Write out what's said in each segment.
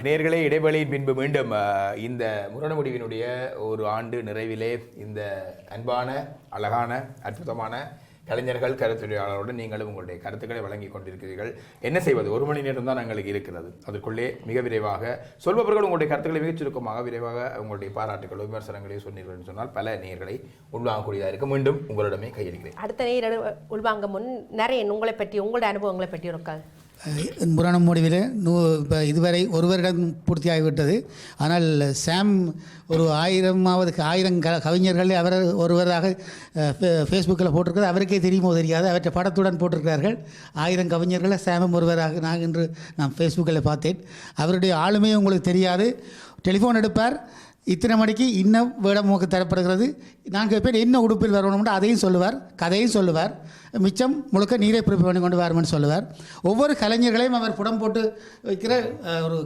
நேர்களே, இடைவெளியின் பின்பு மீண்டும் இந்த முரண முடிவினுடைய ஒரு ஆண்டு நிறைவிலே இந்த அன்பான, அழகான, அற்புதமான கலைஞர்கள் கருத்துரையாளருடன் நீங்களும் உங்களுடைய கருத்துக்களை வழங்கி கொண்டிருக்கிறீர்கள். என்ன செய்வது? 1 மணி நேரம் தான் எங்களுக்கு இருக்கிறது. அதற்குள்ளே மிக விரைவாக சொல்பவர்கள் உங்களுடைய கருத்துக்களை மிகச் சுருக்கமாக விரைவாக உங்களுடைய பாராட்டுகளோ விமர்சனங்களையோ சொன்னீர்கள் என்று சொன்னால் பல நேர்களை உள்வாங்கக்கூடியதாக இருக்க மீண்டும் உங்களிடமே கையளிக்கிறேன். அடுத்த நேர் உள்வாங்க முன் நிறைய உங்களை பற்றி உங்களுடைய அனுபவங்களை பற்றி இருக்காது. முரண முடிவில் இப்போ இதுவரை 1 வருடம் பூர்த்தியாகிவிட்டது. ஆனால் சாம் ஒரு 1000 கவிஞர்கள் அவர் ஒருவராக ஃபேஸ்புக்கில் போட்டிருக்கிறது. அவருக்கே தெரியுமோ தெரியாது, அவற்றை படத்துடன் போட்டிருக்கிறார்கள். 1000 கவிஞர்களை சாமும் ஒருவராக நான் இன்று நான் ஃபேஸ்புக்கில் பார்த்தேன். அவருடைய ஆளுமையும் உங்களுக்கு தெரியாது. டெலிஃபோன் எடுப்பார், இத்தனை மணிக்கு இன்னும் வேடமுக தரப்படுகிறது, நான் கேட்பேன் என்ன உடுப்பில் வரணும்னு அதையும் சொல்லுவார், கதையும் சொல்லுவார், மிச்சம் முழுக்க நீரை ப்ரிப்பேர் பண்ணி கொண்டு வரணும்னு சொல்லுவார். ஒவ்வொரு கலைஞர்களையும் அவர் புடம் போட்டு வைக்கிற ஒரு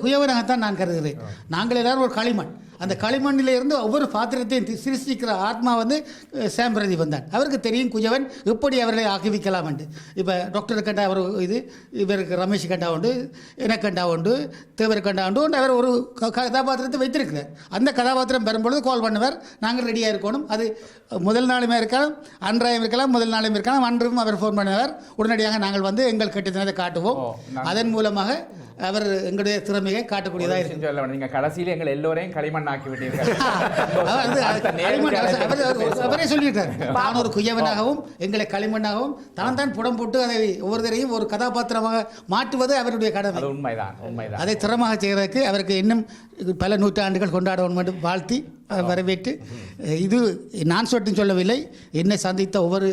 குயவனாகத்தான் நான் கருதுகிறேன். நாங்கள் எல்லாரும் ஒரு களிமண், அந்த களிமண்ணில் இருந்து ஒவ்வொரு பாத்திரத்தையும் சிருஷ்டிக்கிற ஆத்மா வந்து சாம் பிரதீபன் தான். அவருக்கு தெரியும் குயவன் எப்படி அவர்களை ஆக்கிவிக்கலாம் என்று. இப்போ டாக்டர் கண்டா ஒரு இது, இவருக்கு ரமேஷ் கண்டா உண்டு, எனக்கு கண்டா உண்டு, தேவர் கண்டா உண்டு, அவர் ஒரு கதாபாத்திரத்தை வைத்திருக்கிறார். அந்த கதாபாத்திரம் பெறும்பொழுது கால் பண்ணுவார், நாங்கள் ரெடியாக இருக்கணும். அது முதல் நாளுமே இருக்கலாம், அன்றாயம் இருக்கலாம், முதல் நாளும் இருக்கலாம், அன்றும் அவர் ஃபோன் பண்ணுவார். உடனடியாக நாங்கள் வந்து எங்கள் கட்டித்தனத்தை காட்டுவோம். அதன் மூலமாக அவர் எங்களுடைய திறமையை காட்டக்கூடியதாக இருக்கு. நீங்கள் கடைசியில் எங்கள் எல்லோரையும் களிமண் ஆக்கி விட்டீர்கள். அவரே சொல்லிட்டார், நான் ஒரு குயவனாகவும் எங்களை களிமண்ணாகவும் தான் புடம் போட்டு அதை ஒவ்வொருத்தரையும் ஒரு கதாபாத்திரமாக மாற்றுவது அவருடைய கடமை. உண்மைதான். அதை திறமாக செய்வதற்கு அவருக்கு இன்னும் பல நூற்றாண்டுகள் கொண்டாடணும் என்று வாழ்த்தி வரவேற்று, இது நான் சொல்லவில்லை, என்னை சந்தித்த ஒவ்வொரு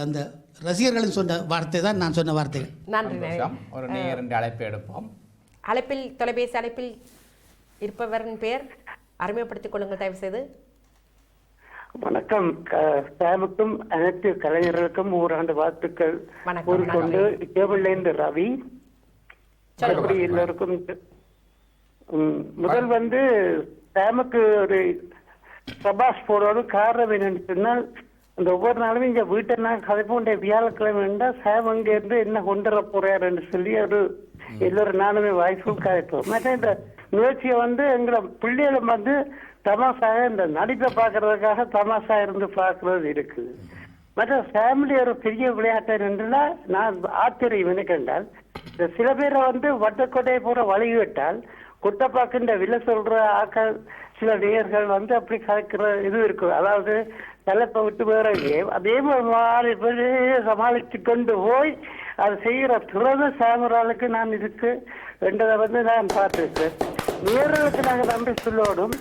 அந்த ரசிகர்களும் சொன்ன வார்த்தை தான் நான் சொன்ன வார்த்தைகள். நன்றி. ஒரு நேரண்டு அழைப்பு எடுப்போம். அழைப்பில் தொலைபேசி அழைப்பில் இருப்பவரின் பெயர் அறிமுகப்படுத்திக் கொள்ளுங்கள் தயவு செய்து. வணக்கம். சாமுக்கும் அனைத்து கலைஞர்களுக்கும் 1 ஆண்டு வாழ்த்துக்கள் கூறிக்கொண்டு கேபிள்லேருந்து ரவி. எல்லோருக்கும் முதல் வந்து சாமுக்கு ஒரு பிரபாஸ் போடுவது காரணம் என்னன்னு சொன்னால், அந்த ஒவ்வொரு நாளும் இங்க வீட்டை நான் கதைப்போண்டே வியாழக்கிழமை இருந்தால் சாம் அங்க இருந்து என்ன கொண்டு வர போறாருன்னு சொல்லி ஒரு எல்லோரும் நானுமே வாய்ப்பும் கதைப்போம். மற்ற இந்த நிகழ்ச்சியை வந்து எங்களை பிள்ளைகளும் வந்து தமாசாக இந்த நடிப்பை பார்க்கறதுக்காக தமாசா இருந்து பார்க்கறது இருக்குது. மற்ற ஃபேமிலி ஒரு பெரிய விளையாட்டை நின்றுனா நான் ஆச்சரியம் நினைக்கின்றால், இந்த சில பேரை வந்து வட்டக்கோட்டையை போற வழிவிட்டால் குட்டப்பாக்குன்ற விலை சொல்ற ஆக்கள் சில நேயர்கள் வந்து அப்படி கலைக்கிற இது இருக்கு. அதாவது தலைப்பை விட்டு வேற அதே மாதிரி சமாளித்து கொண்டு போய் அது செய்கிற திறமை சாமுறாளுக்கு நான் இதுக்கு என்றதை வந்து நான் பார்த்துருக்கேன். நேர்களுக்கு நாங்கள் நம்பி சொல்லணும்,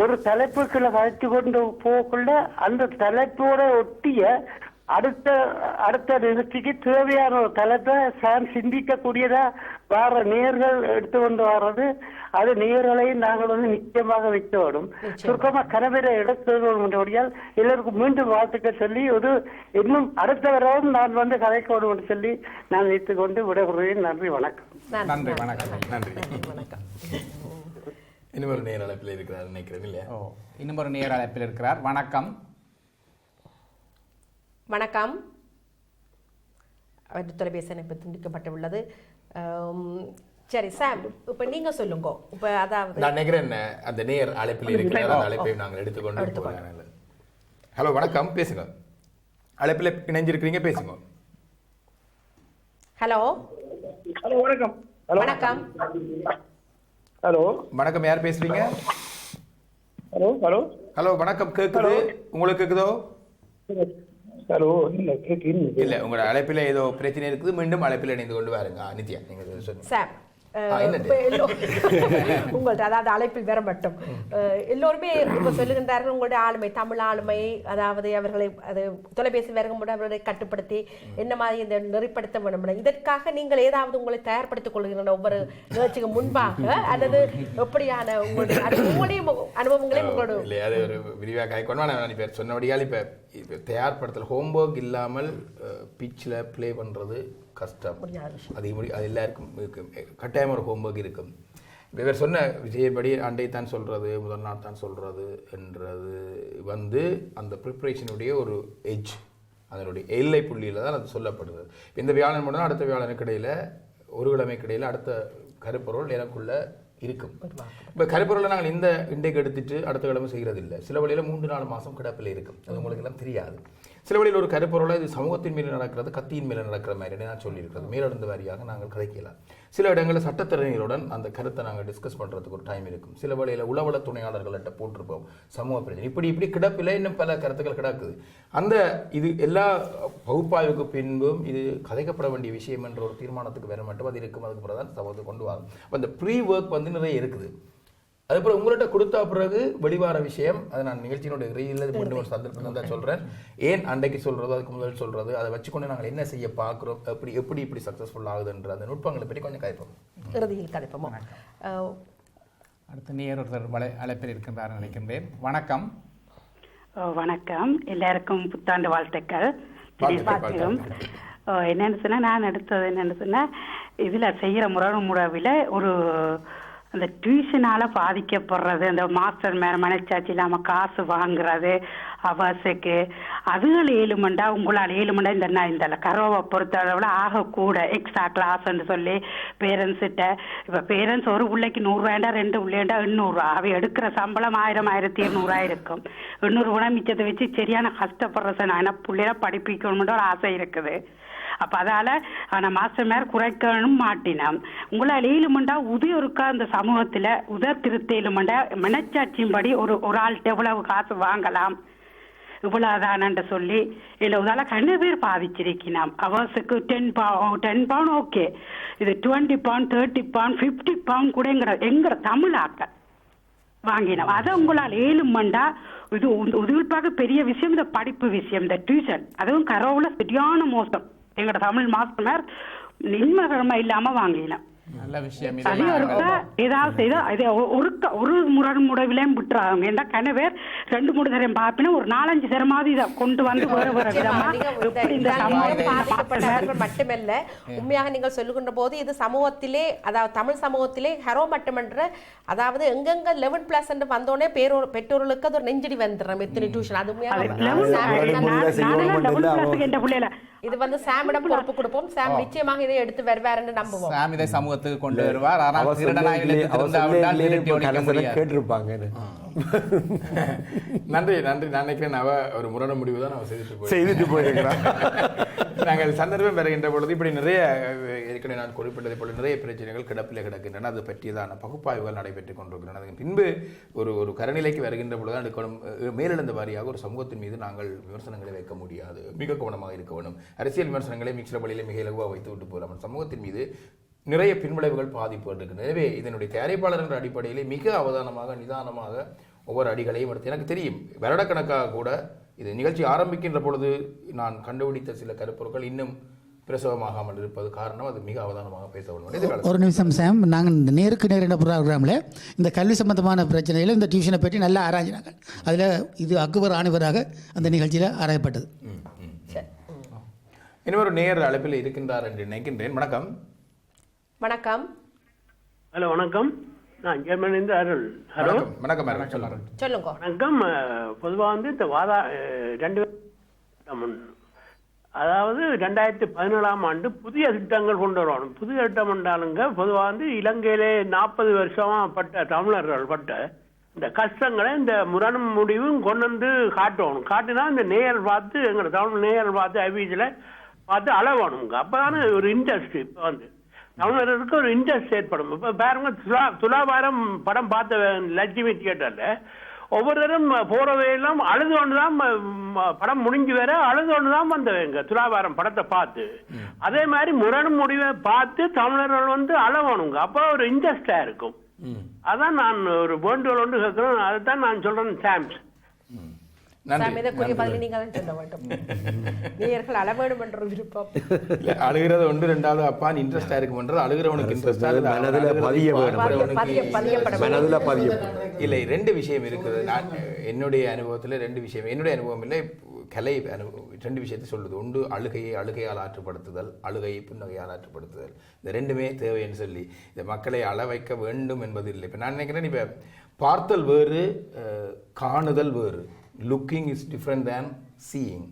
ஒரு தலைப்புக்குள்ள கழித்து கொண்டு போகக்குள்ள அந்த தலைப்போட ஒட்டிய அடுத்த நிகழ்ச்சிக்கு தேவையான ஒரு தலைப்பை சாம் சிந்திக்கக்கூடியதா வர நேர்கள் எடுத்து கொண்டு வர்றது, அது நேர்களையும் நாங்கள் வந்து நிச்சயமாக வைக்கணும். சுருக்கமா கனவில எடுத்துடியால் எல்லாருக்கும் மீண்டும் வாழ்த்துக்கள் சொல்லி ஒரு இன்னும் அடுத்த வரவும் நான் வந்து கதைக்கணும் என்று சொல்லி நான் வைத்துக் கொண்டு விடைபெறுகிறேன். நன்றி, வணக்கம். நன்றி, வணக்கம். நன்றி, வணக்கம். இன்னும் ஒரு நேர் அழைப்பில் இருக்கிறார் நினைக்கிறேன் இல்லையா? இன்னும் ஒரு நேர் அழைப்பில் இருக்கிறார். வணக்கம். வணக்கம். தொலைபேசி இணைப்பு துண்டிக்கப்பட்டுள்ளது. சரி சாம், இப்ப நீங்க சொல்லுங்க. இப்ப அதாவது நான் நினைக்கிறேன் அந்த நேர் அழைப்பில் இருக்கிறார், அந்த அழைப்பை நாங்கள் எடுத்துக்கொண்டு. ஹலோ, வணக்கம், பேசுங்க. அழைப்பில் இணைஞ்சிருக்கிறீங்க, பேசுங்க. ஹலோ. ஹலோ, வணக்கம். வணக்கம். ஹலோ, வணக்கம், யார் பேசுறீங்க? ஹலோ. ஹலோ. ஹலோ, வணக்கம், கேக்குது? உங்களுக்கு கேக்குதோ? ஹலோ. இல்ல, உங்களோட அழைப்பில் ஏதோ பிரச்சனை இருக்குது. மீண்டும் அழைப்பில் இணைந்து கொண்டு வாருங்க. நித்யா, நீங்க சொல்லுங்க. சாம், உங்கள்ட்ட அதாவது அழைப்பில் வர மட்டும் எல்லோருமே இப்ப சொல்லுகின்றார்கள் உங்களுடைய ஆளுமை, தமிழ் ஆளுமை, அதாவது அவர்களை அது தொலைபேசி வரும்போது அவர்களை கட்டுப்படுத்தி என்ன மாதிரி இந்த நெறிப்படுத்த வேண்டும். இதற்காக நீங்கள் ஏதாவது உங்களை தயார்படுத்திக் கொள்கின்ற ஒவ்வொரு நிகழ்ச்சிக்கு முன்பாக, அல்லது எப்படியான உங்களுடைய அனுபவங்களையும் உங்களோட அது ஒரு விரிவாக காய்க்கொண்டு சொன்னபடியால் இப்ப தயார்படுத்தல் ஹோம்ஒர்க் இல்லாமல் பிச்சில் பிளே பண்றது கஷ்டம். அது எல்லாருக்கும் கட்டாயம் ஒரு ஹோம்ஒர்க் இருக்கும். இவர் சொன்ன விஷயப்படி அண்டை தான் சொல்கிறது, முதல் நாள் தான் சொல்கிறது என்றது அந்த ப்ரிப்ரேஷனுடைய ஒரு எட்ஜ், அதனுடைய எல்லை புள்ளியில் தான் அது சொல்லப்படுது. இந்த வியாழன் மட்டும் அடுத்த வியாழனுக்கு இடையில் ஒரு கிழமைக்கு இடையில் அடுத்த கருப்பொருள் எனக்குள்ள இருக்கும். இப்போ கருப்பொருளை நாங்கள் இந்த இன்றைக்கு எடுத்துட்டு அடுத்த கிழமை செய்கிறது இல்லை. சில வழியில் 3-4 மாதம் கிடப்பில் இருக்கும். அது உங்களுக்கு எல்லாம் தெரியாது. சில வழியில் ஒரு கருப்பொருளை இது சமூகத்தின் மேலே நடக்கிறது, கத்தியின் மேலே நடக்கிற மாதிரி நான் சொல்லியிருக்கிறது. மேலெழுந்த வாரியாக நாங்கள் கதைக்கலாம். சில இடங்களில் சட்டத்திறனிகளுடன் அந்த கருத்தை நாங்கள் டிஸ்கஸ் பண்ணுறதுக்கு ஒரு டைம் இருக்கும். சில வழியில் உளவள துணையாளர்கள்ட்ட போட்டிருப்போம் சமூக பிரச்சனை. இப்படி கிடப்பில் இன்னும் பல கருத்துக்கள் கிடக்குது. இது எல்லா பகுப்பாய்வுக்கு பின்பும் இது கதைக்கப்பட வேண்டிய விஷயம் என்ற ஒரு தீர்மானத்துக்கு வர மட்டும் அது இருக்கும். அதுக்கு பிறகு தான் சமூகத்தை கொண்டு வரும். அப்போ அந்த ப்ரீ ஒர்க் நிறைய இருக்குது. அதுபோல் உங்கள்கிட்ட கொடுத்த பிறகு வெளிவார விஷயம், அதை நான் நிகழ்ச்சியினுடைய இடையில் மீண்டும் ஒரு சந்தர்ப்பம் தான் சொல்கிறேன். ஏன் அன்றைக்கு சொல்கிறது, அதுக்கு முதல் சொல்கிறது, அதை வச்சுக்கொண்டு நாங்கள் என்ன செய்ய பார்க்குறோம், எப்படி சக்ஸஸ்ஃபுல் ஆகுதுன்ற அந்த நுட்பங்களை பற்றி கொஞ்சம் கதைப்போம். இறுதியில் கதைப்போம். அடுத்த நேர் ஒருத்தர் அழைப்பில் இருக்கின்றார் நினைக்கின்றேன். வணக்கம். வணக்கம், எல்லாருக்கும் புத்தாண்டு வாழ்த்துக்கள். என்னன்னு சொன்னா, நான் எடுத்தது என்னன்னு சொன்னா, இதுல செய்யற முறைவில் ஒரு அந்த டியூஷனால பாதிக்கப்படுறது, அந்த மாஸ்டர் மேல மனச்சாட்சி இல்லாம காசு வாங்குறது அவசுக்கு, அதுகள் 7 மண்டா உங்களால் 7 மண்டா இந்த கரோவை பொறுத்த அளவுல ஆக கூட எக்ஸ்ட்ரா கிளாஸ்ன்னு சொல்லி பேரண்ட்ஸ்கிட்ட, இப்ப பேரண்ட்ஸ் ஒரு பிள்ளைக்கு 100 ரூபாய்டா 2 பிள்ளைண்டா 800 அவை எடுக்கிற சம்பளம் 1000-1200 இருக்கும். 800 ரூபாய் மிச்சத்தை வச்சு சரியான கஷ்டப்படுற நான் பிள்ளைய படிப்பிக்கணும்னு ஒரு ஆசை இருக்குது. அப்ப அதால மாஸ்டர் மேல குறைக்கணும் மாட்டினோம். உங்களால் 7 மண்டா உதவிருக்கா அந்த சமூகத்துல திருத்த 7 மண்டா மனச்சாட்சியும்படி ஒரு ஆள்கிட்ட எவ்வளவு காசு வாங்கலாம் இவ்வளவுதானு சொல்லி இல்ல உதால கண்ணு பேர் பாதிச்சிருக்கணும். அவர்ஸுக்கு 10 பவுண்ட் ஓகே, இது 20 பவுண்ட் 30 பவுண்ட் 50 பவுண்ட் கூட எங்கிற தமிழாக்க வாங்கினோம். அதை உங்களால் 7 மண்டா இது உதவிப்பாக பெரிய விஷயம். இந்த படிப்பு விஷயம், இந்த டியூஷன், அதுவும் கரோவுல சரியான மோசம். எங்களோட தமிழ் மாஸ்டர் நிம்மகரமா இல்லாம வாங்கினோம். நல்ல விஷயம். ஏதாவது ஒரு முறைவிலையும் விட்டுறாங்க. ஏன்னா கணவர் 2-3 தரம் பாப்பினா ஒரு 4-5 தரமாவது இதை கொண்டு வந்து வேற விதமா மட்டுமல்ல, உண்மையாக நீங்கள் சொல்லுகின்ற போது இது சமூகத்திலே, அதாவது தமிழ் சமூகத்திலே ஹெரோ மட்டுமன்ற, அதாவது எங்கெங்க 11+ வந்தோடனே பெற்றோர்களுக்கு அது ஒரு நெஞ்சடி வந்துடுறோம். எத்தனை டியூஷன் அது இது சாமிடம் பொறுப்பு கொடுப்போம். சாம் நிச்சயமாக இதை எடுத்து வருவாருன்னு நம்புவோம். சாம் இதை சமூகத்துக்கு கொண்டு வருவார். கேட்டிருப்பாங்க. நன்றி. நான் நினைக்கிறேன் ஒரு முரண முடிவு தான் செய்துட்டு போயிருக்கிறான். நாங்கள் சந்தர்ப்பம் பெறுகின்ற பொழுது இப்படி நிறைய ஏற்கனவே நான் குறிப்பிட்டதை போல நிறைய பிரச்சனைகள் கிடப்பில் கிடக்கின்றன. அது பற்றியதான பகுப்பாய்வுகள் நடைபெற்றுக் கொண்டிருக்கின்றன. அதன் பின்பு ஒரு கரநிலைக்கு வருகின்ற பொழுது அதுக்கு மேலெழுந்த வாரியாக ஒரு சமூகத்தின் மீது நாங்கள் விமர்சனங்களை வைக்க முடியாது. மிக கவனமாக இருக்க வேண்டும். அரசியல் விமர்சனங்களை மிக்சர் வழியிலே மிக இலகுவாக வைத்து விட்டு போகலாம். சமூகத்தின் மீது நிறைய பின்விளைவுகள் பாதிப்பு இருக்கின்றன. எனவே இதனுடைய தயாரிப்பாளர் என்ற அடிப்படையிலே மிக அவதானமாக நிதானமாக ஒவ்வொரு அடிகளையும் எடுத்து, எனக்கு தெரியும் வருடக்கணக்காக கூட இது நிகழ்ச்சி ஆரம்பிக்கின்ற பொழுது நான் கண்டுபிடித்த சில கருப்பொருட்கள் இன்னும் பிரசவமாகாமல் இருப்பது காரணம் அது மிக அவதானமாக பேச வேண்டும். ஒரு நிமிஷம் சாம், நாங்கள் நேருக்கு நேர் என்ற ப்ரோக்ராமில் இந்த கல்வி சம்பந்தமான பிரச்சனையில் இந்த டியூஷனை பற்றி நல்லா ஆராய்ச்சினாங்க. அதில் இது அக்பர் ஆணிவராக அந்த நிகழ்ச்சியில் ஆராயப்பட்டது. இன்னொரு நேர் அழைப்பில் இருக்கின்றார் என்று நினைக்கின்றேன். வணக்கம். வணக்கம். ஹலோ, வணக்கம். நான் ஜெர்மனிலிருந்து அருள். ஹலோ, வணக்கம். சொல்லுங்க. வணக்கம். பொதுவாக இந்த வாதா 2 அதாவது 2017ஆம் ஆண்டு புதிய திட்டங்கள் கொண்டு வரணும். புதிய திட்டம் என்றாலுங்க பொதுவாக இலங்கையிலே 40 வருஷமா பட்ட தமிழர்கள் பட்ட இந்த கஷ்டங்களை இந்த முரண் முடிவும் கொண்டு வந்து காட்டணும். காட்டினா இந்த நேயர் பார்த்து, எங்களோட தமிழ் நேயர் பார்த்து ஐபிஜில் பார்த்து அளவணுங்க. அப்போதானே ஒரு இன்ட்ரெஸ்ட். இப்போ தமிழர்களுக்கு ஒரு இன்ட்ரெஸ்ட் ஏற்படும். இப்போ பாருங்க, துலாபாரம் படம் பார்த்த லட்சுமி தியேட்டர்ல ஒவ்வொரு தரம் போறவையெல்லாம் அழுது கொண்டுதான் படம் முடிஞ்சு வேற அழுது கொண்டுதான் வந்தவங்க துலாபாரம் படத்தை பார்த்து. அதே மாதிரி முரண் முடிவை பார்த்து தமிழர்கள் அளவணுங்க. அப்போ ஒரு இன்ட்ரெஸ்டா இருக்கும். அதான் நான் ஒரு வேண்டுகோள் ஒன்று கேட்கிறேன். அதைத்தான் நான் சொல்றேன். சாம்ஸ் அழுகிறது ஒன்று, ரெண்டாவது அப்பான் இன்ட்ரெஸ்டா இருக்கும்ன்றது அழுகிறவனுக்கு இன்ட்ரெஸ்டா இல்லை. 2 விஷயம் இருக்குது. நான் என்னுடைய அனுபவத்தில் 2 விஷயம், என்னுடைய அனுபவம் இல்லை, கலை 2 விஷயத்தை சொல்லுது. ஒன்று அழுகையால் ஆற்றுப்படுத்துதல், அழுகையை புன்னகையால் ஆற்றுப்படுத்துதல். இந்த 2மே தேவைன்னு சொல்லி இந்த மக்களை அள வைக்க வேண்டும் என்பது இல்லை. இப்போ நான் நினைக்கிறேன், இப்போ பார்த்தல் வேறு, காணுதல் வேறு. Looking is different than seeing.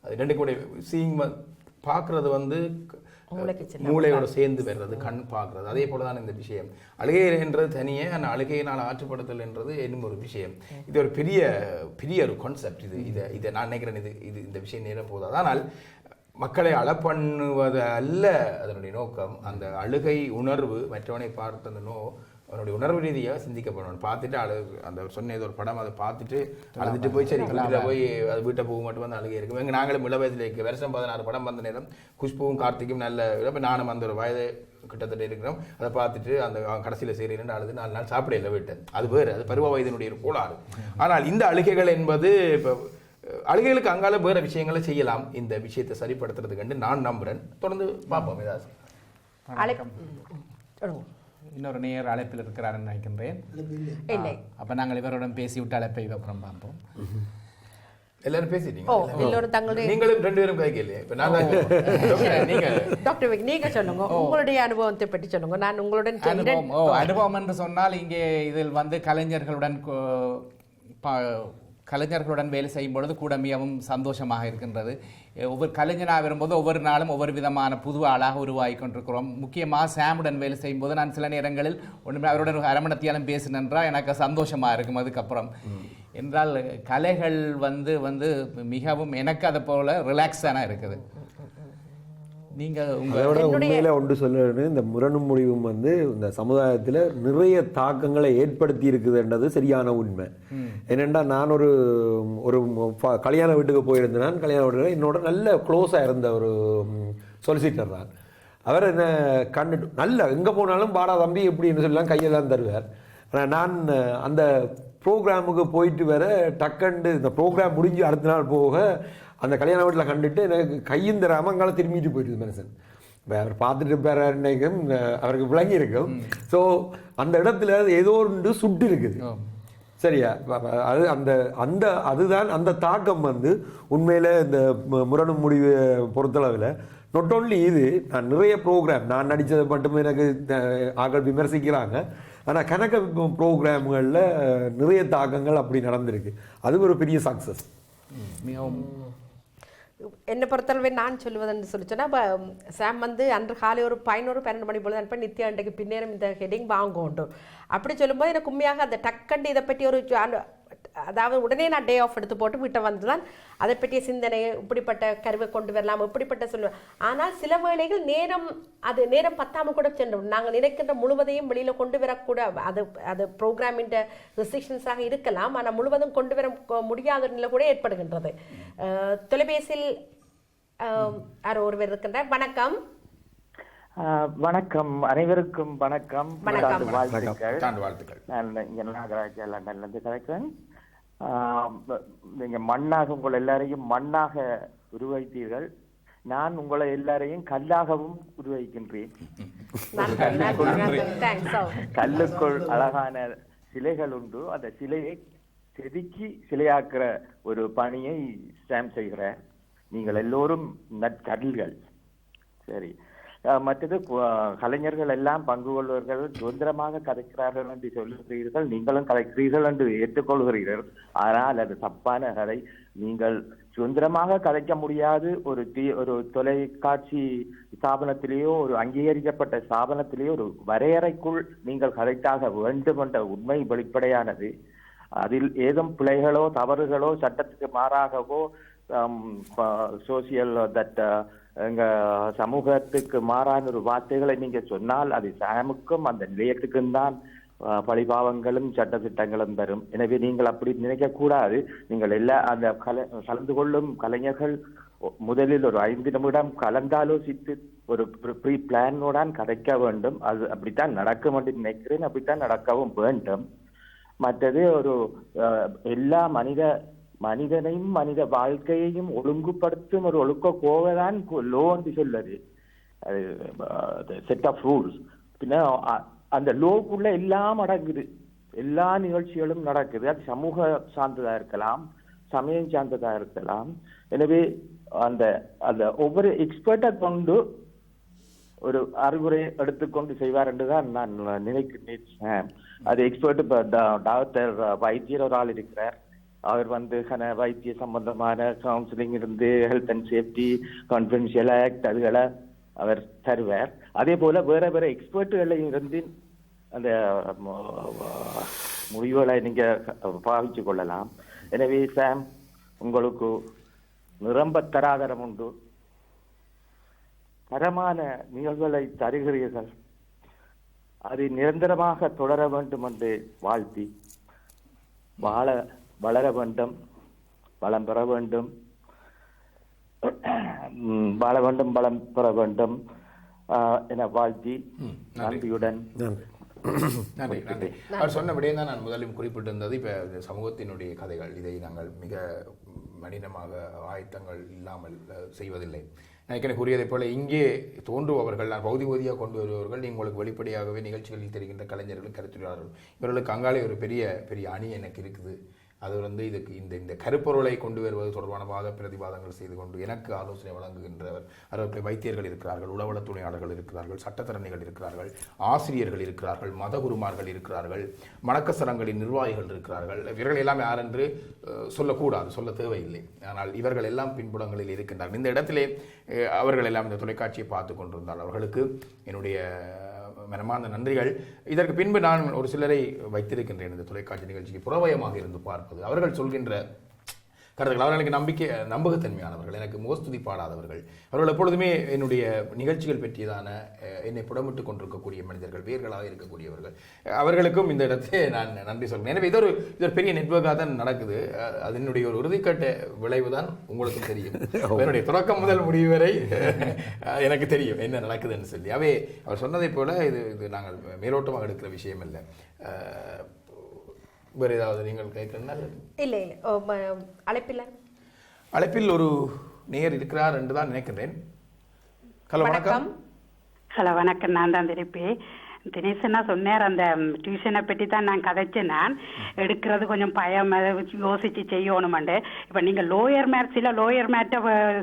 அது 2 கூட சீயிங் பார்க்குறது வந்து மூளையோட சேர்ந்து வர்றது, கண் பார்க்கறது. அதே போல தான் இந்த விஷயம். அழுகை என்றது தனியே, அந்த அழுகையினால் ஆற்றுப்படுத்தல் என்றது இன்னும் ஒரு விஷயம். இது ஒரு பெரிய ஒரு கான்செப்ட். இதை நான் நினைக்கிறேன், இது இந்த விஷயம் நேரம் போதாது. ஆனால் மக்களை பண்ணுவது அல்ல அதனுடைய நோக்கம். அந்த அழுகை உணர்வு, மற்றவனை பார்த்து அந்த அவனுடைய உணர்வு ரீதியாக சிந்திக்கப்படணும். பார்த்துட்டு அந்த சொன்ன ஏதோ ஒரு படம் அதை பார்த்துட்டு அழுதுட்டு போய் சரி வீட்டில் போய் அது வீட்டை போக மட்டும் வந்து அழுகை இருக்கும். எங்கள் நாங்களும் இளவயதில் இருக்க வருஷம் 16 படம் வந்த நேரம் குஷ்புவும் கார்த்திக்கும் நல்ல இப்போ நானும் அந்த ஒரு வயது கிட்டத்தட்ட இருக்கிறோம். அதை பார்த்துட்டு அந்த கடைசியில் சரி 2 அழுது 4 நாள் சாப்பிட இல்லை வீட்டை. அது வேறு, அது பருவ வயதினுடைய ஒரு கோளாறு. ஆனால் இந்த அழுகைகள் என்பது இப்போ அழுகைகளுக்கு அங்கால வேறு விஷயங்களை செய்யலாம். இந்த விஷயத்தை சரிப்படுத்துறதுக்கு கண்டு நான் நம்புகிறேன். தொடர்ந்து பார்ப்போம். ஏதாவது இன்னொரு நேர் அழைப்பில் இருக்கிறாருன்னு நினைக்கின்றேன். அப்ப நாங்கள் இவருடன் பேசிவிட்டு அழைப்பை அப்புறம் பார்ப்போம். எல்லாரும் பேசிட்டீங்க. எல்லோரும் தங்களுடைய நீங்களும் 2 பேரும் கைக்கலையே. இப்ப நான் நீங்க டாக்டர் நீங்க சொல்லுங்க, உங்களுடைய அனுபவத்தை பற்றி சொல்லுங்க. நான் உங்களுடன் அனுபவம் என்று சொன்னால் இங்கே இதில் வந்து கலைஞர்களுடன் வேலை செய்யும் பொழுது கூட மிகவும் சந்தோஷமாக இருக்கின்றது. ஒவ்வொரு கலைஞராக வரும்போது ஒவ்வொரு நாளும் ஒவ்வொரு விதமான புது ஆளாக உருவாகி கொண்டிருக்கிறோம். முக்கியமாக சாமுடன் வேலை செய்யும் போது நான் சில நேரங்களில் ஒன்றுமே அவருடன் அரமணத்தியாலும் பேசினென்றால் எனக்கு சந்தோஷமாக இருக்கும். அதுக்கப்புறம் என்றால் கலைகள் வந்து மிகவும் எனக்கு அதை போல ரிலாக்ஸான இருக்குது. நீங்கள் அதோட உண்மையில ஒன்று சொல்லணும், இந்த முரணும் முடிவும் வந்து இந்த சமுதாயத்தில் நிறைய தாக்கங்களை ஏற்படுத்தி இருக்குதுன்றது சரியான உண்மை. ஏனென்றா நான் ஒரு கல்யாண வீட்டுக்கு போயிருந்தேன். கல்யாண வீட்டுக்கு என்னோட நல்ல க்ளோஸாக இருந்த ஒரு சொலிசிட்டர் தான். அவர் என்ன கண்டுட்டு நல்ல எங்கே போனாலும் பாடா தம்பி எப்படின்னு சொல்லலாம் கையெல்லாம் தருவார். ஆனால் நான் அந்த ப்ரோக்ராமுக்கு போயிட்டு வர டக்கண்டு இந்த ப்ரோக்ராம் முடிஞ்சு அடுத்த நாள் போக அந்த கல்யாண வீட்டில் கண்டுட்டு எனக்கு கையும் தராமல் அங்கால திரும்பிட்டு போயிட்டு மனுஷன். அவர் பார்த்துட்டு பேரன்னைக்கும் அவருக்கு விளங்கி இருக்கும். ஸோ அந்த இடத்துல ஏதோ ஒன்று சுட்டு இருக்குது. சரியா? அது அதுதான் அந்த தாக்கம் வந்து உண்மையில் இந்த முரணும் முடிவு பொறுத்தளவில் not only இது நான் நிறைய ப்ரோக்ராம் நான் நடித்ததை மட்டும் எனக்கு ஆக்கள் விமர்சிக்கிறாங்க. ஆனால் கணக்க ப்ரோக்ராம்களில் நிறைய தாக்கங்கள் அப்படி நடந்திருக்கு. அது ஒரு பெரிய சக்ஸஸ். என்னை பொறுத்தளவே நான் சொல்லுவதுன்னு சொல்லிச்சோன்னா, இப்போ சாம் வந்து அன்று காலை ஒரு 11-12 மணி போல அனுப்ப நித்யா அண்டைக்கு பின்னேறம் இந்த ஹெட்டிங் வாங்கோண்டு அப்படி சொல்லும்போது எனக்கு உண்மையாக அந்த டக்கண்டு இதை பற்றி ஒரு அதாவது உடனே நான் டே ஆஃப் எடுத்து போட்டு வீட்டை வந்து தான் அதை பற்றிய சிந்தனை, இப்படிப்பட்ட கருவை கொண்டு வரலாம், இப்படிப்பட்ட சொல்லுவேன். ஆனால் சில வேளைகள் நேரம் பத்தாமல் கூட சென்றோம். நாங்கள் நினைக்கின்ற முழுவதையும் வெளியில் கொண்டு வரக்கூட அது ப்ரோக்ராமின் ரெஸ்ட்ரிக்ஷன்ஸாக இருக்கலாம். ஆனால் முழுவதும் கொண்டு வர முடியாத நிலை கூட ஏற்படுகின்றது. தொலைபேசியில் யாரோ ஒருவர் இருக்கின்றார். வணக்கம். வணக்கம், அனைவருக்கும் வணக்கம். வாழ்த்துக்கள். நான் இங்க நாகராஜா லண்டன்ல இருந்து கலைக்கிறேன். நீங்க மண்ணாக உங்களை எல்லாரையும் மண்ணாக உருவாக்கிட்டீர்கள். நான் உங்களை எல்லாரையும் கல்லாகவும் உருவாக்கின்றேன். கல்லுக்குள் அழகான சிலைகள் உண்டு. அந்த சிலையை செதுக்கி சிலையாக்குற ஒரு பணியை சாம் செய்கிறேன். நீங்கள் எல்லோரும் நற்கடல்கள். சரி. மற்றது கலைஞர்கள் எல்லாம் பங்கு கொள்வர்கள் சுதந்திரமாக கதைக்கிறார்கள் என்று சொல்லுகிறீர்கள். நீங்களும் கதைக்கிறீர்கள் என்று ஏற்றுக்கொள்கிறீர்கள். ஆனால் அது தப்பான கதை. நீங்கள் சுதந்திரமாக கதைக்க முடியாது. ஒரு தொலைக்காட்சி ஸ்தாபனத்திலேயோ ஒரு அங்கீகரிக்கப்பட்ட ஸ்தாபனத்திலேயோ ஒரு வரையறைக்குள் நீங்கள் கதைத்தாக வேண்டும் என்ற உண்மை வெளிப்படையானது. அதில் ஏதும் பிழைகளோ தவறுகளோ சட்டத்துக்கு மாறாகவோ சோசியல் எங்க சமூகத்துக்கு மாறான ஒரு வார்த்தைகளை நீங்க சொன்னால் அது சாமுக்கும் அந்த நிலையத்துக்கும் தான் பழிபாவங்களும் சட்ட திட்டங்களும் தரும். எனவே நீங்கள் அப்படி நினைக்க கூடாது. நீங்கள் அந்த கலந்து கொள்ளும் கலைஞர்கள் முதலில் ஒரு 5 நிமிடம் கலந்தாலோசித்து ஒரு ப்ரீ பிளானோடான் கதைக்க வேண்டும். அது அப்படித்தான் நடக்கும் என்று நினைக்கிறேன். அப்படித்தான் நடக்கவும் வேண்டும். மற்றது ஒரு எல்லா மனிதனையும் மனித வாழ்க்கையையும் ஒழுங்குபடுத்தும் ஒரு ஒழுக்க கோவைதான் லோ என்று சொல்லுது. Set of rules. பின்ன அந்த லோக்குள்ள எல்லாம் அடங்குது. எல்லா நிகழ்ச்சிகளும் நடக்குது. அது சமூக சார்ந்ததா இருக்கலாம், சமயம் சார்ந்ததா இருக்கலாம். எனவே அந்த அந்த ஒவ்வொரு எக்ஸ்பர்ட்டை கொண்டு ஒரு அறிவுரை எடுத்துக்கொண்டு செய்வார் என்றுதான் நான் நினைக்கிறேன். அது எக்ஸ்பர்ட் இப்ப டாக்டர் வைத்தியர் ஒரு ஆள் இருக்கிறார். அவர் வைத்திய சம்பந்தமான கவுன்சிலிங் இருந்து health and safety confidential act அதுகளை அவர் தருவார். அதே போல வேற வேற எக்ஸ்பர்ட்டுகளை இருந்து அந்த முடிவுகளை நீங்க பாவிச்சு கொள்ளலாம். எனவே சாம், உங்களுக்கு நிரம்ப தராதரம் உண்டு, தரமான நிகழ்வுகளை தருகிறீர்கள். அது நிரந்தரமாக தொடர வேண்டும் என்று வாழ்த்தி வளர வேண்டும், வளம் பெற வேண்டும், வாழ வேண்டும், வளம் பெற வேண்டும் என வாழ்த்தி நன்றியுடன் நன்றி. நன்றி. அவர் சொன்னபடியே தான் நான் முதலில் குறிப்பிட்டிருந்தது. இப்போ சமூகத்தினுடைய கதைகள், இதை நாங்கள் மிக மனிதமாக ஆயத்தங்கள் இல்லாமல் செய்வதில்லை. நான் கூறியதைப் போல இங்கே தோன்றுபவர்கள், நான் பகுதியாக கொண்டு வருபவர்கள், உங்களுக்கு வெளிப்படையாகவே நிகழ்ச்சிகளில் தெரிகின்ற கலைஞர்கள், கருத்துரையாளர்கள், இவர்களுக்கு அங்காலே ஒரு பெரிய அணி எனக்கு இருக்குது. அது இதுக்கு இந்த கருப்பொருளை கொண்டு வருவது தொடர்பான வாத பிரதிவாதங்கள் செய்து கொண்டு எனக்கு ஆலோசனை வழங்குகின்றவர் அவர்கள் வைத்தியர்கள் இருக்கிறார்கள், உளவள துணையாளர்கள் இருக்கிறார்கள், சட்டத்தரணிகள் இருக்கிறார்கள், ஆசிரியர்கள் இருக்கிறார்கள், மதகுருமார்கள் இருக்கிறார்கள், மணக்கசரங்களின் நிர்வாகிகள் இருக்கிறார்கள். இவர்கள் எல்லாம் யார் என்று சொல்லக்கூடாது, சொல்ல தேவையில்லை. ஆனால் இவர்கள் எல்லாம் பின்புலங்களில் இருக்கின்றார்கள். இந்த இடத்திலே அவர்கள் எல்லாம் இந்த தொலைக்காட்சியை பார்த்து கொண்டிருந்தால் அவர்களுக்கு என்னுடைய மனமார்ந்த நன்றிகள். இதற்கு பின்பு நான் ஒரு சிலரை வைத்திருக்கின்றேன் இந்த தொலைக்காட்சி நிகழ்ச்சிக்கு புறவயமாக இருந்து பார்ப்பது. அவர்கள் சொல்கின்ற கருத்துக்கள், அவர்கள் எனக்கு நம்பகத்தன்மையானவர்கள், எனக்கு முகஸ்துதி பாடாதவர்கள். அவர்கள் எப்பொழுதுமே என்னுடைய நிகழ்ச்சிகள் பற்றியதான என்னை புடமிட்டு கொண்டிருக்கக்கூடிய மனிதர்கள், வேர்களாக இருக்கக்கூடியவர்கள். அவர்களுக்கும் இந்த இடத்தை நான் நன்றி சொல்கிறேன். எனவே இது ஒரு பெரிய நெட்வொர்க்காக தான் நடக்குது. அதனுடைய ஒரு உறுதிக்கட்ட விளைவு தான் உங்களுக்கும் தெரியும். என்னுடைய தொடக்கம் முதல் முடிவு வரை எனக்கு தெரியும் என்ன நடக்குதுன்னு சொல்லி. அவர் சொன்னதை போல இது நாங்கள் மேலோட்டமாக எடுக்கிற விஷயம் இல்லை. வேறு ஏதாவது நீங்கள் கேட்கணும்? இல்லை, அழைப்பில் ஒரு நேயர் இருக்கிறார் என்று தான் நினைக்கின்றேன். ஹலோ, வணக்கம். ஹலோ, வணக்கம். நான் தான் திருப்பி தினேசனா சொன்னார். அந்த டியூஷனை பற்றி தான் நான் கதைச்சேன். நான் எடுக்கிறது கொஞ்சம் பயம், யோசிச்சு செய்யணுமெண்டு. இப்போ நீங்கள் சில லோயர் மேட்டை,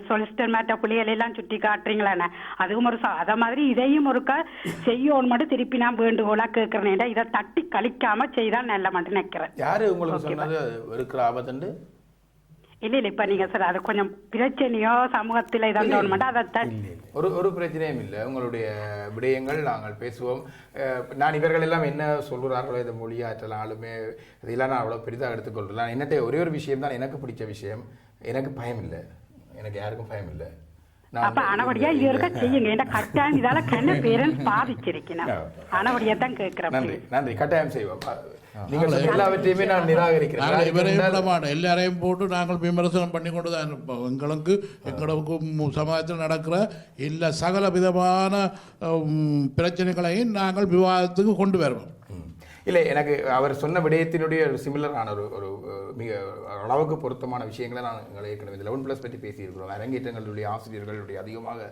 சொலிசிட்டர் மேட்டை புள்ளிகளெல்லாம் சுட்டி காட்டுறீங்களாண்ணே, அதுவும் ஒரு அதை மாதிரி இதையும் ஒருக்கா செய்யணுமெண்டு திருப்பி நான் வேண்டுகோளாக கேட்குறேன். இதை தட்டி கழிக்காம செய்தால் நல்ல மட்டும் நினைக்கிறேன். யாரு உங்களுக்கு சொன்னது இருக்கிற ஆபத்து? இல்ல இப்ப நீங்க சார் அது கொஞ்சம் பிரச்சனையோ சமூகத்தில் இதான் ஒரு பிரச்சனையும் இல்லை. உங்களுடைய விடயங்கள் நாங்கள் பேசுவோம். நான் இவர்கள் எல்லாம் என்ன சொல்கிறார்களோ இதை மொழியாற்றலாம் ஆளுமே இதெல்லாம் நான் அவ்வளோ பெரிதாக எடுத்துக்கொள்ளலாம். என்னட்ட ஒரே ஒரு விஷயம் தான் எனக்கு பிடிச்ச விஷயம், எனக்கு பயம் இல்லை, எனக்கு யாருக்கும் பயம் இல்லை. அப்ப அனவடியா இருக்க செய்யுங்க. இந்த கட்டாயம் இதால கண்ண பேரன்ஸ் பாதிச்சிருக்கேன். அனவடியா தான் கேட்கிறேன். நன்றி. கட்டாயம் செய்வோம். எல்லாவற்றையுமே நான் நிராகரிக்கிறேன். எல்லாரையும் போட்டு நாங்கள் விமர்சனம் பண்ணி கொண்டு தான் இருப்போம். எங்களுக்கு சமாஜத்தில் நடக்கிற எல்லா சகல விதமான பிரச்சனைகளையும் நாங்கள் விவாதத்துக்கு கொண்டு வருவோம். இல்லை, எனக்கு அவர் சொன்ன விடயத்தினுடைய ஒரு சிமிலரான ஒரு மிக அளவுக்கு பொருத்தமான விஷயங்களை நாங்கள் ஏற்கனவே 11+ பற்றி பேசியிருக்கிறோம். அரங்கேற்றங்களுடைய ஆசிரியர்களுடைய அதிகமாக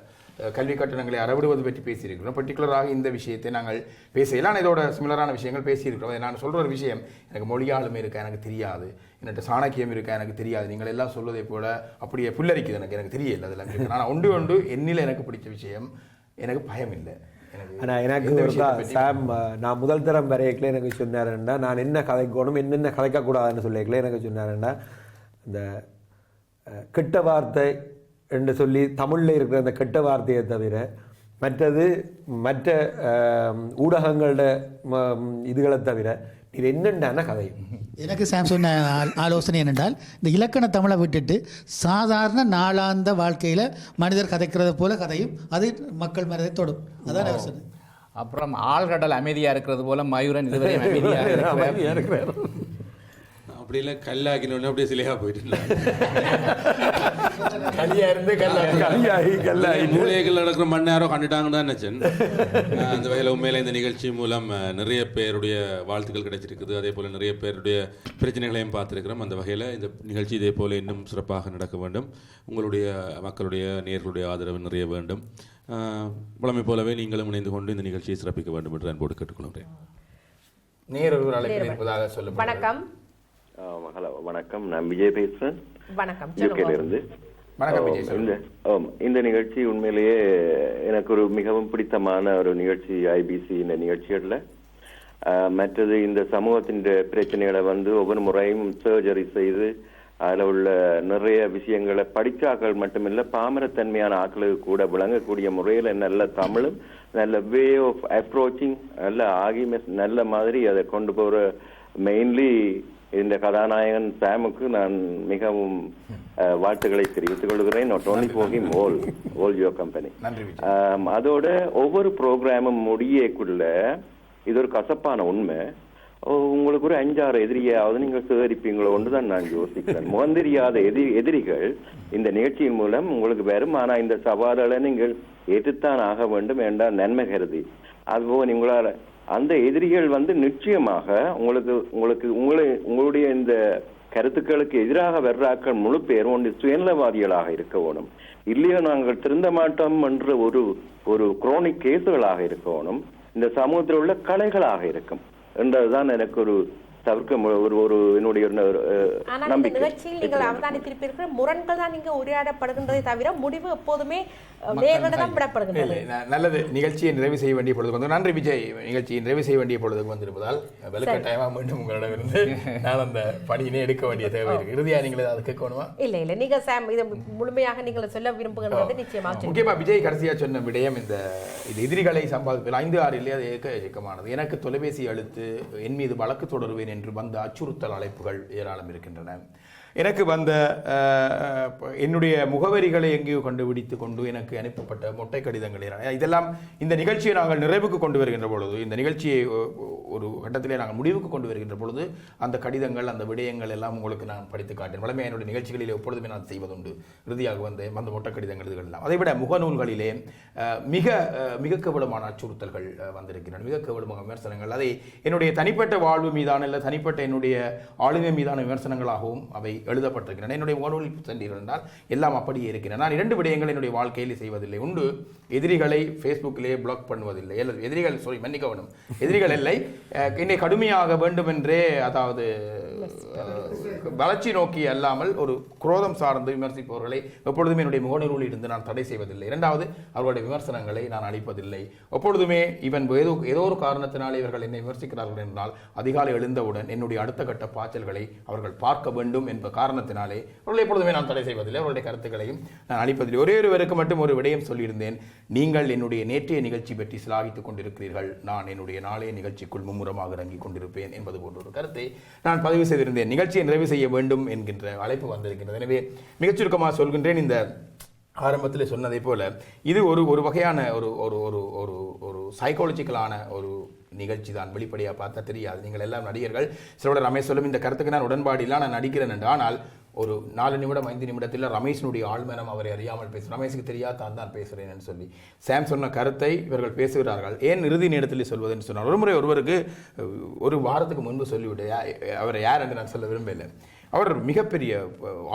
கல்வி கட்டணங்களை அறவிடுவது பற்றி பேசியிருக்கிறோம். பர்டிகுலராக இந்த விஷயத்தை நாங்கள் பேசலாம். இதோட சிமிலரான விஷயங்கள் பேசியிருக்கிறோம். நான் சொல்கிற ஒரு விஷயம், எனக்கு மொழியாளுமே இருக்கா எனக்கு தெரியாது, என்னட்ட சாணக்கியம் இருக்கா எனக்கு தெரியாது. நீங்கள் எல்லாம் சொல்வதை போல அப்படியே புல்லரிக்குது, எனக்கு தெரியல. அதெல்லாம் நான் ஒன்று என்னில் எனக்கு பிடிச்ச விஷயம், எனக்கு பயம் இல்லை. ஆனால் எனக்கு சாம் நான் முதல் தரம் வரையக்கில் எனக்கு சொன்னாருன்னா நான் என்ன கதைக்கணும் என்னென்ன கதைக்கக்கூடாதுன்னு சொல்லிக்கல எனக்கு சொன்னாருன்னா இந்த கெட்ட வார்த்தை என்று சொல்லி தமிழில் இருக்கிற அந்த கெட்ட வார்த்தையை தவிர மற்ற ஊடகங்களோட இதுகளை தவிர இது என்னென்ன கதை. எனக்கு சாம் சொன்ன ஆலோசனை என்னென்றால் இந்த இலக்கண தமிழை விட்டுட்டு சாதாரண நாளாந்த வாழ்க்கையில் மனிதர் கதைக்கிறத போல கதையும் அது மக்கள் மனதை தொடும். அதான் அவர் சொன்னேன். அப்புறம் ஆழ்கடல் அமைதியாக இருக்கிறது போல மயூரன் இதுவரை அமைதியாக இருக்கிறார். அப்படி இல்லை, கல்லாக்கினோடனே அப்படியே சிலையாக போயிட்டு மூலைகள் நடக்கிற மண் நேரம் கண்டுட்டாங்கன்னு தான் நினச்சேன். அந்த வகையில் உண்மையில இந்த நிகழ்ச்சி மூலம் நிறைய பேருடைய வாழ்த்துக்கள் கிடைச்சிருக்குது. அதே போல் நிறைய பேருடைய பிரச்சனைகளையும் பார்த்துருக்கிறோம். அந்த வகையில் இந்த நிகழ்ச்சி இதே போல் இன்னும் சிறப்பாக நடக்க வேண்டும். உங்களுடைய மக்களுடைய நேயர்களுடைய ஆதரவு நிறைய வேண்டும். புலமை போலவே நீங்களும் இணைந்து கொண்டு இந்த நிகழ்ச்சியை சிறப்பிக்க வேண்டும் என்று அன்போடு கேட்டுக்கொள்கிறேன். நேர் ஒரு அழைப்பு இருப்பதாக சொல்லுங்கள். வணக்கம். ஹலோ வணக்கம், நான் விஜய் பேசுறேன் வணக்கம். யூகேல இருந்து. வணக்கம் விஜய். இந்த நிகழ்ச்சி உண்மையிலேயே எனக்கு ஒரு மிகவும் பிடித்தமான ஒரு நிகழ்ச்சி. ஐபிசி இந்த நிகழ்ச்சிகள்ல மற்றது இந்த சமூகத்தின் பிரச்சனைகளை ஒவ்வொரு முறையும் சர்ஜரி செய்து அதில் உள்ள நிறைய விஷயங்களை படித்தாக்கள் மட்டுமில்ல பாமரத்தன்மையான ஆக்களுக்கு கூட விளங்கக்கூடிய முறையில் நல்ல தமிழும் நல்ல வே ஆஃப் அப்ரோச்சிங் நல்ல ஆகியமெஸ் நல்ல மாதிரி அதை கொண்டு போகிற மெயின்லி இந்த கதாநாயகன் சாமுக்கு நான் மிகவும் வாழ்த்துக்களை தெரிவித்துக் கொள்கிறேன். Not only for him, all your company. அதோட ஒவ்வொரு ப்ரோக்ராமும் முடியக்குள்ள இது ஒரு கசப்பான உண்மை, உங்களுக்கு ஒரு 5-6 எதிரியாவது நீங்கள் சேகரிப்பீங்களோ ஒன்றுதான் நான் யோசிக்கிறேன். முகந்தெரியாத எதிரிகள் இந்த நிகழ்ச்சியின் மூலம் உங்களுக்கு வரும். ஆனா இந்த சவால்களை நீங்கள் ஏற்றுத்தான் ஆக வேண்டும் என்றால் நன்மை கருதி. அதுபோல் உங்களால் அந்த எதிரிகள் நிச்சயமாக உங்களுடைய இந்த கருத்துக்களுக்கு எதிராக வர்றாக்கள் முழு பேரும் ஒன்று சுயநலவாதிகளாக இருக்க வேணும். இல்லையோ நாங்கள் திருந்த மாட்டோம் என்ற ஒரு குரோனிக் கேசுகளாக இருக்க வேணும். இந்த சமூகத்தில் உள்ள கலைகளாக இருக்கும் என்றதுதான் எனக்கு ஒரு தவிர்க்க ஒரு என்னுடைய நம்பிக்கை. நிகழ்ச்சியில் நீங்கள் அவதானித்திருப்பீர்கள், முரண்கள் தான் நீங்க உரையாடப்படுகின்றதை தவிர முடிவு எப்போதுமே நேர்களிடம் விடப்படுகின்றது. நல்லது. நிகழ்ச்சியை நிறைவு செய்ய வேண்டிய பொழுது வந்து நன்றி விஜய். நிகழ்ச்சியை நிறைவு செய்ய வேண்டிய பொழுதுக்கு வந்திருப்பதால் வெளுக்கட்டாயமாக மீண்டும் உங்களிடமிருந்து நான் அந்த பணியினை எடுக்க வேண்டிய தேவை இருக்கு. இறுதியா நீங்கள் அதை கேட்கணுமா? இல்ல நீங்க சாம் இதை முழுமையாக நீங்கள் சொல்ல விரும்புகிறது நிச்சயமாக. முக்கியமா விஜய் கடைசியா சொன்ன விடயம் இது எதிரிகளை சம்பாதிப்பதில் 5-6 இல்லையா அது ஏக்கமானது. எனக்கு தொலைபேசி அழுத்து என் மீது வழக்கு தொடருவேன் என்று வந்த அச்சுறுத்தல் அழைப்புகள் ஏராளம் இருக்கின்றன. எனக்கு வந்த என்னுடைய முகவரிகளை எங்கேயோ கண்டுபிடித்து கொண்டு எனக்கு அனுப்பப்பட்ட மொட்டை கடிதங்கள் இதெல்லாம் இந்த நிகழ்ச்சியை நாங்கள் நிறைவுக்கு கொண்டு வருகின்ற பொழுது, இந்த நிகழ்ச்சியை ஒரு கட்டத்திலே நாங்கள் முடிவுக்கு கொண்டு வருகின்ற பொழுது அந்த கடிதங்கள் அந்த விடயங்கள் எல்லாம் உங்களுக்கு நான் படித்து காட்டேன். வளமையாக என்னுடைய நிகழ்ச்சிகளில் எப்பொழுதுமே நான் செய்வதுண்டு. இறுதியாக அந்த மொட்டை கடிதங்கள் இதுகள் எல்லாம் அதைவிட முகநூல்களிலே மிக மிக கேவலமான அச்சுறுத்தல்கள் வந்திருக்கின்றன, மிக கேவலமான விமர்சனங்கள். அதை என்னுடைய தனிப்பட்ட வாழ்வு மீதான இல்லை தனிப்பட்ட என்னுடைய ஆளுமை மீதான விமர்சனங்களாகவும் அவை எழுதப்பட்டிருக்கின்றன. என்னுடைய முகநூலில் சென்றீர்கள் என்றால் எல்லாம் அப்படியே இருக்கிறேன். நான் 2 விடயங்கள் என்னுடைய வாழ்க்கையில் செய்வதில்லை. ஒன்று, எதிரிகளை ஃபேஸ்புக்கிலே பிளாக் பண்ணுவதில்லை. எதிரிகள் மன்னிக்க வேண்டும், எதிரிகள் இல்லை, என்னை கடுமையாக வேண்டும் என்றே, அதாவது வளர்ச்சி நோக்கி அல்லாமல் ஒரு குரோதம் சார்ந்து விமர்சிப்பவர்களை எப்பொழுதுமே என்னுடைய முகநூலில் இருந்து நான் தடை செய்வதில்லை. 2வது, அவர்களுடைய விமர்சனங்களை நான் அளிப்பதில்லை. எப்பொழுதுமே இவன் ஏதோ ஒரு காரணத்தினாலே இவர்கள் என்னை விமர்சிக்கிறார்கள் என்றால் அதிகாலை எழுந்தவுடன் என்னுடைய அடுத்த கட்ட பாய்ச்சல்களை அவர்கள் பார்க்க வேண்டும் என்ற காரணத்தினாலே அவர்களை எப்பொழுதுமே நான் தடை செய்வதில்லை, அவருடைய கருத்துக்களையும் நான் அளிப்பதில்லை. ஒருவருக்கு மட்டும் ஒரு விடயம் சொல்லியிருந்தேன். நீங்கள் என்னுடைய நேற்றைய நிகழ்ச்சி பற்றி சிலாகித்துக் கொண்டிருக்கிறீர்கள், நான் என்னுடைய நாளைய நிகழ்ச்சிக்குள் மும்முரமாக இறங்கிக் கொண்டிருப்பேன் என்பது போன்ற ஒரு கருத்தை நான் பதிவு செய்திருந்தேன். நிகழ்ச்சியை நிறைவு செய்ய வேண்டும் என்கின்ற அழைப்பு வந்திருக்கின்றது. எனவே மிகச்சுருக்கமாக சொல்கின்றேன், இந்த ஆரம்பத்தில் சொன்னதை போல இது ஒரு வகையான ஒரு சைக்காலஜிக்கலான ஒரு நிகழ்ச்சி தான். வெளிப்படையாக பார்த்தா தெரியாது. நீங்கள் எல்லாம் நடிகர்கள். சிலோட ரமேஷ் சொல்லும் இந்த கருத்துக்கு நான் உடன்பாடு இல்லை, நான் நடிக்கிறேன் என்று. ஆனால் ஒரு 4 நிமிடம் 5 நிமிடத்தில் ரமேஷனுடைய ஆழ்மனம் அவரை அறியாமல் பேசும். ரமேஷுக்கு தெரியாது தான் பேசுகிறேன் என்று சொல்லி சாம் சொன்ன கருத்தை இவர்கள் பேசுகிறார்கள். ஏன் இறுதி நேரத்தில் சொல்வது என்று சொன்னார். ஒருமுறை ஒருவருக்கு ஒரு வாரத்துக்கு முன்பு சொல்லிவிட்டு அவரை யார் என்று நான் சொல்ல விரும்பவில்லை. அவர் மிகப்பெரிய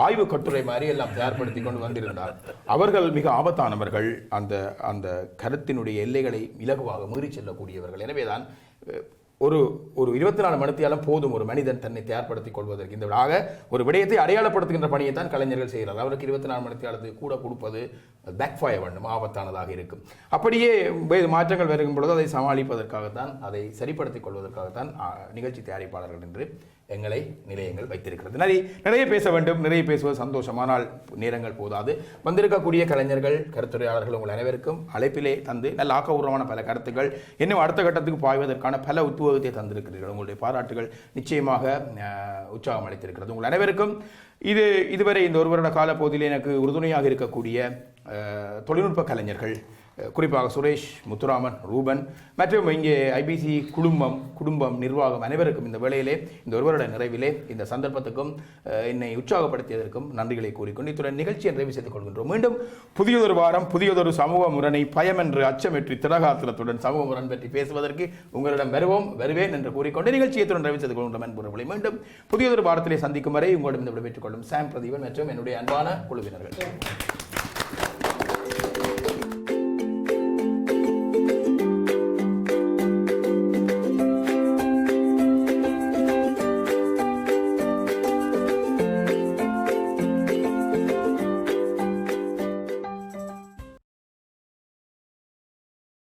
ஆய்வு கட்டுரை மாதிரி எல்லாம் தயார்படுத்தி கொண்டு வந்திருந்தார். அவர்கள் மிக ஆபத்தானவர்கள், அந்த கருத்தினுடைய எல்லைகளை இலகுவாக மீறி செல்லக்கூடியவர்கள். எனவேதான் ஒரு 24 மணித்தியாலும் போதும் ஒரு மனிதன் தன்னை தயார்படுத்திக் கொள்வதற்கு. இந்த ஒரு விடயத்தை அடையாளப்படுத்துகின்ற பணியை தான் கலைஞர்கள் செய்கிறார். அவருக்கு 24 மணித்தியாலத்துக்கு கூட கொடுப்பது பேக்ஃபயர் வேண்டும், ஆபத்தானதாக இருக்கும். அப்படியே மாற்றங்கள் வருகும் பொழுது அதை சமாளிப்பதற்காகத்தான், அதை சரிப்படுத்திக் கொள்வதற்காகத்தான் நிகழ்ச்சி தயாரிப்பாளர்கள் என்று எங்களை நிலையங்கள் வைத்திருக்கிறது. நிறைய பேச வேண்டும், நிறைய பேசுவது சந்தோஷம். ஆனால் நேரங்கள் போதாது. வந்திருக்கக்கூடிய கலைஞர்கள், கருத்துரையாளர்கள் உங்கள் அனைவருக்கும் அழைப்பிலே தந்து நல்ல ஆக்கபூர்வமான பல கருத்துக்கள், இன்னும் அடுத்த கட்டத்துக்கு பாய்வதற்கான பல உத்வேகத்தை தந்திருக்கிறீர்கள். உங்களுடைய பாராட்டுகள் நிச்சயமாக உற்சாகம் அளித்திருக்கிறது. உங்கள் அனைவருக்கும் இதுவரை இந்த 1 வருட காலப்பகுதியில் எனக்கு உறுதுணையாக இருக்கக்கூடிய தொழில்நுட்ப கலைஞர்கள், குறிப்பாக சுரேஷ், முத்துராமன், ரூபன் மற்றும் இங்கே ஐபிசி குடும்பம் நிர்வாகம் அனைவருக்கும் இந்த வேளையிலே, இந்த 1 வருட நிறைவிலே, இந்த சந்தர்ப்பத்துக்கும் என்னை உற்சாகப்படுத்தியதற்கும் நன்றிகளை கூறிக்கொண்டு இத்துடன் நிகழ்ச்சியை நிறைவு செய்து கொள்கின்றோம். மீண்டும் புதியதொரு வாரம், புதியதொரு சமூக முரணை பயம் என்று அச்சமெற்றி திரகாத்திரத்துடன் சமூக முரண் பற்றி பேசுவதற்கு உங்களிடம் வருவேன் என்று கூறிக்கொண்டு நிகழ்ச்சியை நிறைவு செய்து கொள்கின்றோம் என்பவர்களை மீண்டும் புதியதொரு வாரத்திலே சந்திக்கும் வரை உங்களிடம் விடைபெற்றுக் கொள்ளும் சாம் பிரதீபன் மற்றும் என்னுடைய அன்பான குழுவினர்கள்.